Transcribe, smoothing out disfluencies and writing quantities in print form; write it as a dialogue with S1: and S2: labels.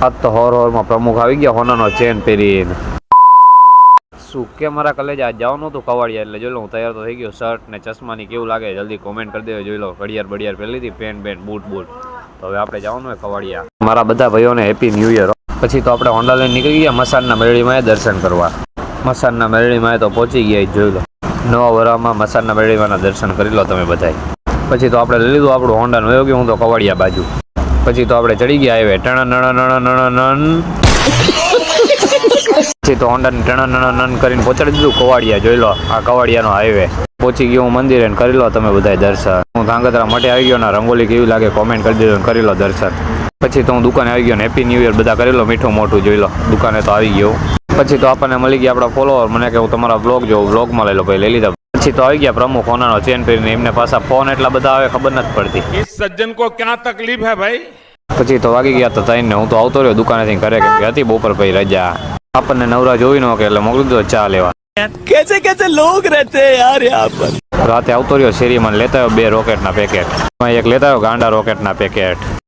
S1: આજ તો હોરમાં પ્રમુખ આવી ગયા હોનાનો ચેન પહેરીને. શું કે મારા કલેજ આજ જવાનું હતું કવાડિયા, એટલે જોઈ લો હું તૈયાર તો થઈ ગયો. શર્ટ ને ચશ્માની કેવું લાગે જલ્દી કોમેન્ટ કરી દેજો. જોઈ લો ઘડિયાળ બડિયાળ પહેરી લીધી, પેન્ટ બૂટ. તો હવે આપણે જવાનું હોય કવાડિયા. મારા બધા ભાઈઓને હેપી ન્યૂ યર. પછી તો આપણે હોન્ડા લઈને નીકળી ગયા મસાનના મેળીમાં દર્શન કરવા. મસાનના મેળીમાં તો પહોંચી ગયા. જોઈ લો નવા વરામાં મસાનના મેળીમાંના દર્શન કરી લો તમે બધા. પછી તો આપણે લઈ લીધું આપણું હોન્ડાનું વયો ગયું હું તો કવાડિયા બાજુ. પછી તો આપણે ચડી ગયા હાઈવે પછી તો હોન્ડાની ટણ કરીને પહોંચાડી દીધું કવાડિયા. જોઈ લો આ કવાડિયાનો હાઈવે. પહોંચી ગયો હું મંદિરે ને કરી લો તમે બધા દર્શન. હું ધાંગધ્રા માટે આવી ગયો ને રંગોલી કેવી લાગે કોમેન્ટ કરી દેજો, કરી લો દર્શન. પછી તો હું દુકાને આવી ગયો ને હેપી ન્યૂ યર બધા કરી લો મીઠું મોટું. જોઈ લો દુકાને તો આવી ગયો. પછી તો આપણને મળી ગયા આપણા ફોલોવર. મને કે હું તમારા બ્લોગ જોઉં, બ્લોગમાં લઈ લો ભાઈ, લઈ લીધા. પછી તો આવી ગયા પ્રમુખ હોનાનો ચેન પહેરીને. એમને પાછા ફોન એટલા બધા આવે ખબર નથી પડતી.
S2: इस सज्जन को क्या तकलीफ है भाई?
S1: પછી તો વાગી ગયા તો તઈને હું તો આવતો રહ્યો દુકાનેથી ઘરે, કેમ કે હતી બપોર પછી રજા. આપણને નવરા જોઈ ન કે એટલે મોકલી દીધો ચા લેવા.
S3: कैसे लोग रहते हैं यार यहाँ पर.
S1: રાતે આવતો રહ્યો શેરીમાં, લેતા આવ્યો 2 રોકેટના પેકેટ. એક લેતા આવ્યો ગાંડા રોકેટના પેકેટ.